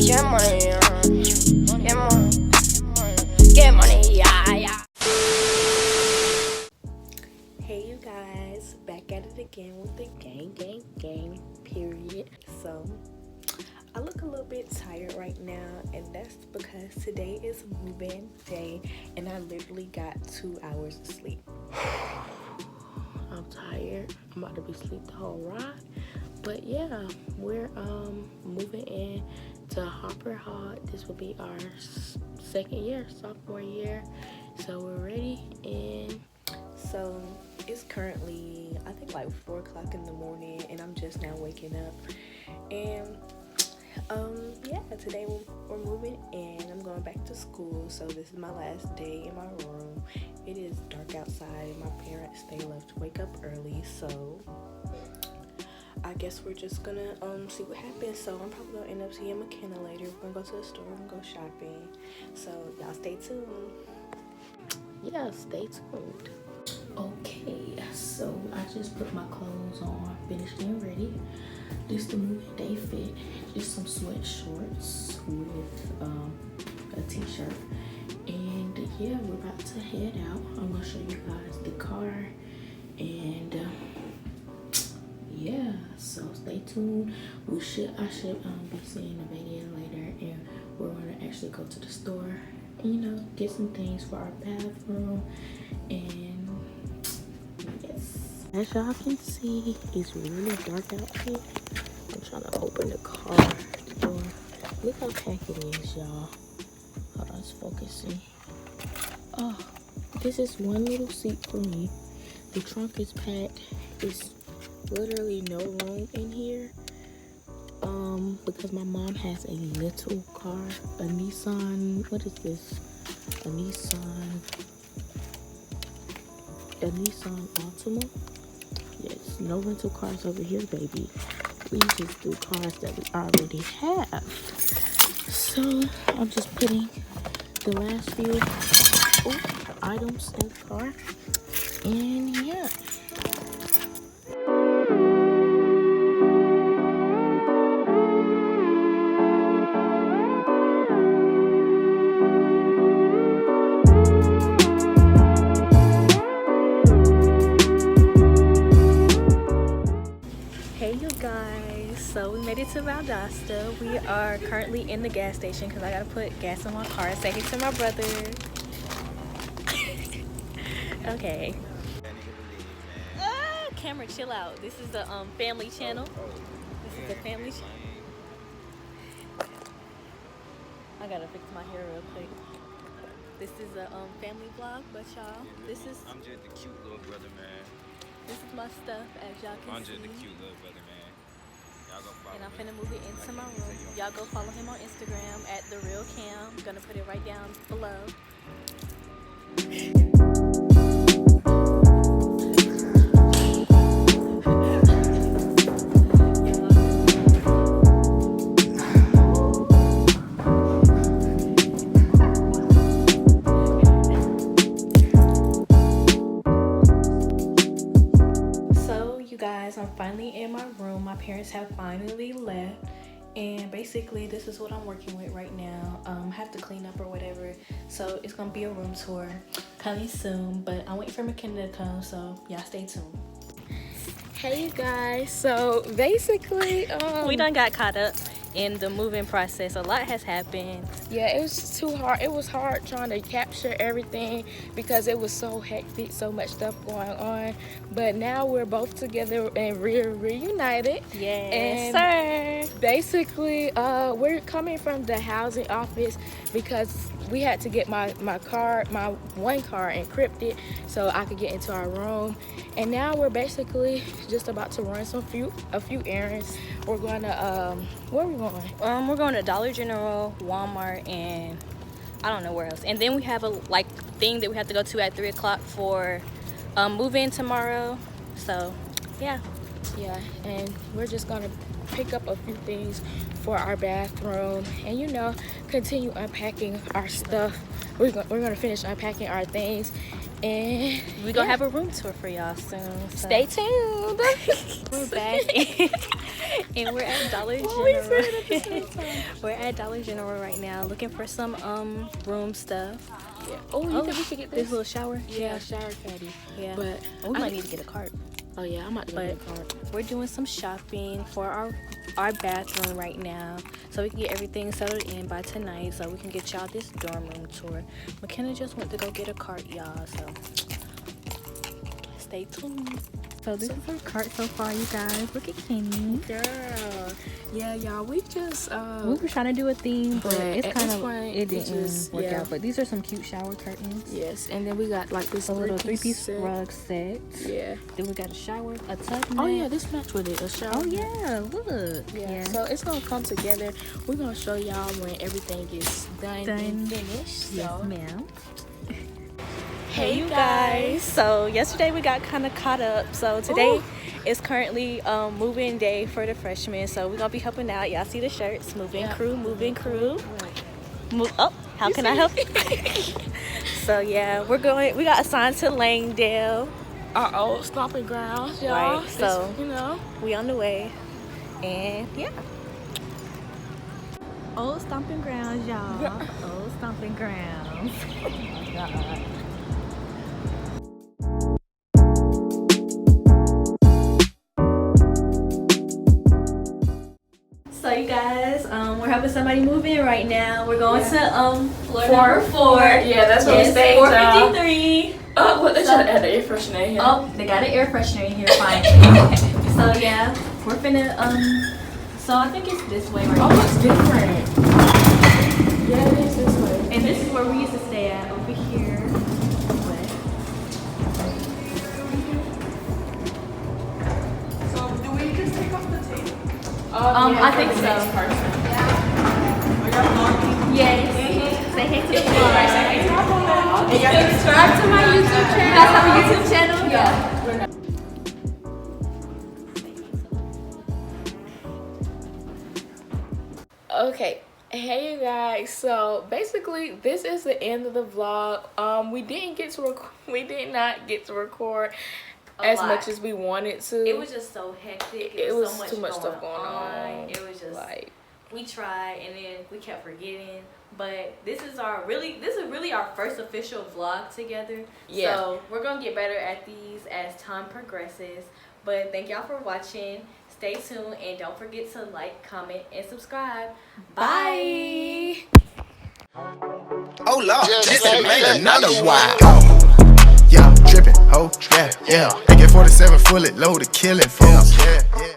Get money, get money, get money, yeah, yeah. Hey you guys, back at it again with the gang, period. So I look a little bit tired right now, and that's because today is move-in day and I literally got 2 hours of sleep. I'm tired. I'm about to be asleep the whole ride. But yeah, we're moving in to Harper Hall. This will be our second year, sophomore year. So we're ready, and so it's currently I think like 4 o'clock in the morning, and I'm just now waking up. And yeah, today we're moving in. I'm going back to school, so this is my last day in my room. It is dark outside. My parents, they left to wake up early, so I guess we're just gonna see what happens. So I'm probably gonna end up seeing McKenna later. We're gonna go to the store and go shopping. So y'all stay tuned. Yeah, stay tuned. Okay, so I just put my clothes on, finished getting ready. This the moving day fit. Just some sweat shorts with a t-shirt. And yeah, we're about to head out. I'm gonna show you guys the car, and yeah, so stay tuned. I should be seeing the video later, and we're gonna actually go to the store and, you know, get some things for our bathroom. And yes, as y'all can see, it's really dark out here. I'm trying to open the car door. Look how packed it is, y'all. Hold on, it's focusing. Oh, this is one little seat for me. The trunk is packed. It's literally no room in here. Because my mom has a little car, a Nissan. What is this? A Nissan Altima. Yes, no rental cars over here, baby. We just do cars that we already have. So I'm just putting the last few items in the car, and yeah. Hey you guys, so we made it to Valdosta. We are currently in the gas station because I gotta put gas in my car. Say hey to my brother. Okay. Camera, chill out. This is the family channel. This is the family channel. I gotta fix my hair real quick. This is a family vlog, but y'all, this is. I'm just the cute little brother, man. This is my stuff, as y'all can I'm see. just the cute little brother, man. Y'all go follow And I'm me. finna move it into my room. Y'all go follow him on Instagram at @TheRealCam. I'm gonna put it right down below. Guys, I'm finally in my room. My parents have finally left, and basically this is what I'm working with right now. I have to clean up or whatever, so it's gonna be a room tour coming soon, but I'm waiting for McKenna to come, so y'all stay tuned. Hey you guys, so basically we done got caught up in the moving process. A lot has happened. Yeah, it was too hard. It was hard trying to capture everything because it was so hectic, so much stuff going on. But now we're both together and we're reunited. Yes, sir. Basically, we're coming from the housing office because we had to get my one car encrypted so I could get into our room. And now we're basically just about to run a few errands. We're going to where are we going? We're going to Dollar General, Walmart, and I don't know where else. And then we have a thing that we have to go to at 3 o'clock for move-in tomorrow. So yeah, and we're just gonna pick up a few things for our bathroom, and, you know, continue unpacking our stuff. We're gonna finish unpacking our things, and we're gonna have a room tour for y'all soon. So stay tuned. We're back And we're at Dollar General. We're at Dollar General right now looking for some room stuff. Yeah. Oh, we should get this little shower. Yeah, shower caddy. Yeah. But we might need to get a cart. Oh yeah, I'm about to get a cart. We're doing some shopping for our bathroom right now, so we can get everything settled in by tonight, so we can get y'all this dorm room tour. McKenna just went to go get a cart, y'all. So stay tuned. So this is our cart so far, you guys. Look at Kenny. Girl. Yeah, y'all, we just we were trying to do a theme, but it's at kind this of point, it didn't just, work yeah. out. But these are some cute shower curtains. Yes, and then we got like this A little three-piece three-piece rug set. Yeah. Then we got a shower, a tub mat. Oh yeah, this match with it. A shower. Oh yeah, look. Yeah. So it's gonna come together. We're gonna show y'all when everything gets done. And finished. Yes, So. ma'am. Hey you guys. So yesterday we got kind of caught up. So today is currently moving day for the freshmen. So we're gonna be helping out. Y'all see the shirts? Moving crew, moving crew. How can I help you? So yeah, we got assigned to Langdale. Our old stomping grounds, y'all. Right, so you know, we on the way, and yeah. Old stomping grounds, y'all. Old stomping grounds. Oh my God. So you guys, we're helping somebody move in right now. We're going to floor 4. Yeah, that's where we stayed. 453. Oh, look, they should add the air freshener in here. Oh, they got an air freshener in here. Fine. So yeah, we're finna So I think it's this way right now. Oh, it's different. Yeah, it is this way. And this is where we used to stay at, over here. So, do we just take off the tape? I think so. Yes. Say hey to the vlog. And y'all can subscribe to my YouTube channel. You guys have a YouTube channel? Yeah. Okay. Hey you guys, so basically this is the end of the vlog. We did not get to record as much as we wanted to. It was just so hectic. It was so too much stuff going on. It was just like, we tried and then we kept forgetting. But this is really our first official vlog together. Yeah. So we're gonna get better at these as time progresses. But thank y'all for watching. Stay tuned and don't forget to like, comment, and subscribe. Bye. Oh Lord, this ain't made another wild. Yeah, trippin', ho, yeah. AK-47 fully loaded, killing folks. Yeah.